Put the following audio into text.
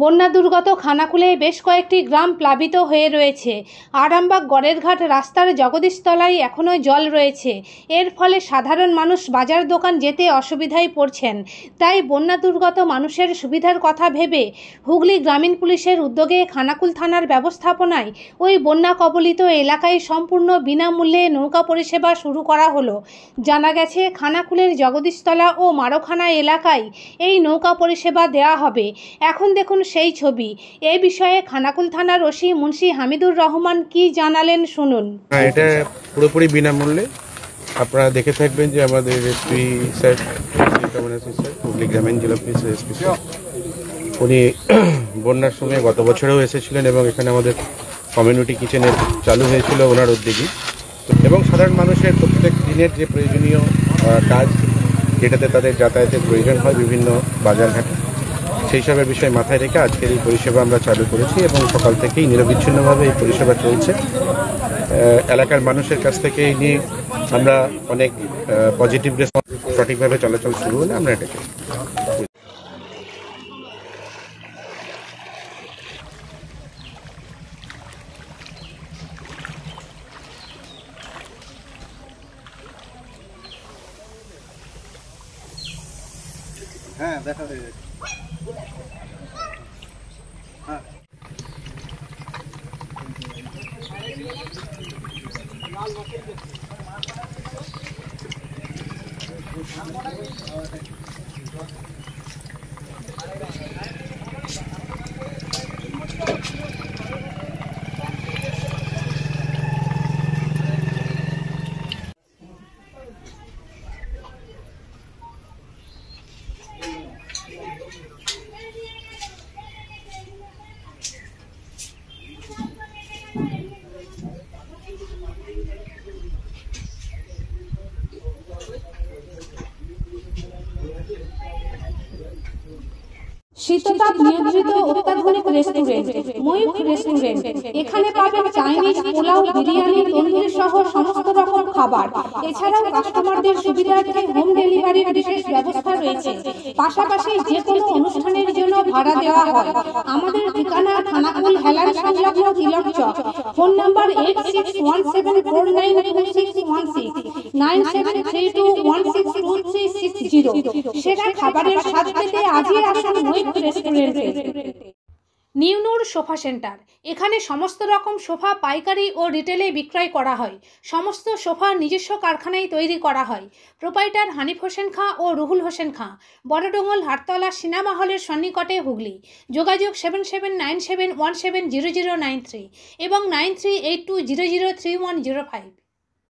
বন্যা দুর্গত খানাকুলে বেশ কয়েকটি গ্রাম প্লাবিত হয়ে রয়েছে। আরামবাগ গড়েরঘাট রাস্তার জগদীশতলায় এখনও জল রয়েছে। এর ফলে সাধারণ মানুষ বাজার দোকান যেতে অসুবিধায় পড়ছেন। তাই বন্যা দুর্গত মানুষের সুবিধার কথা ভেবে হুগলি গ্রামীণ পুলিশের উদ্যোগে খানাকুল থানার ব্যবস্থাপনায় ওই বন্যা কবলিত এলাকায় সম্পূর্ণ বিনামূল্যে নৌকা পরিষেবা শুরু করা হলো। জানা গেছে খানাকুলের জগদীশতলা ও মারোখানা এলাকায় এই নৌকা পরিষেবা দেওয়া হবে। এখন দেখুন সেই ছবি। এই বিষয়ে খানাকুল থানার ওসি মুন্সি হামিদুর রহমান কি জানালেন শুনুন। এটা পুরোপুরি বিনামূল্যে। আপনারা দেখে থাকবেন যে আমাদের এসপি স্যার হুগলি গ্রামীণ জেলা পুলিশের এসপি স্যার উনি বন্যার সময় গত বছরেও এসেছিলেন এবং এখানে আমাদের কমিউনিটি কিচেনের চালু হয়েছিল ওনার উদ্যোগী। এবং সাধারণ মানুষের প্রত্যেক দিনের যে প্রয়োজনীয় কাজ যেটাতে তাদের যাতায়াতের প্রয়োজন হয় বিভিন্ন বাজারঘাটে, সেই সবের বিষয় মাথায় রেখে আজকের এই পরিষেবা আমরা চালু করেছি এবং সকাল থেকেই নিরবিচ্ছিন্নভাবে এই পরিষেবা চলছে। এলাকার মানুষের কাছ থেকে এই নিয়ে আমরা অনেক পজিটিভ রেসপন্স, সঠিকভাবে চলাচল শুরু হলে আমরা এটাকে দেখা হয়ে গেছে। শীততাপ নিয়ন্ত্রিত অত্যাধুনিক রেস্টুরেন্ট ময়ূখ রেস্টুরেন্ট। এখানে পাবেন চাইনিজ, পোলাও, বিরিয়ানি, তন্দুরি সহ সমস্ত রকম খাবার। এছাড়াও কাস্টমারদের সুবিধার্থে হোম ডেলিভারির বিশেষ ব্যবস্থা রয়েছে। পাশাপাশি যে কোনো অনুষ্ঠানের জন্য ভাড়া দেওয়া হয়। আমাদের ঠিকানা খানাকুল হেলান সংলগ্ন তিলক চক। Phone number 8617492616 9732162360। সেরা খাবারের স্বাদ পেতে আজই আসুন ময়ূখ রেস্টুরেন্টে। নিউ নূর সোফা সেন্টার। এখানে সমস্ত রকম সোফা পাইকারি ও রিটেলে বিক্রয় করা হয়। সমস্ত সোফা নিজস্ব কারখানায় তৈরি করা হয়। প্রোপাইটার হানিফ হোসেন খাঁ ও রুহুল হোসেন খাঁ, বড়ডোঙ্গল হাটতলা সিনেমা হলের সন্নিকটে হুগলি। যোগাযোগ 7797170093 এবং 9382003105।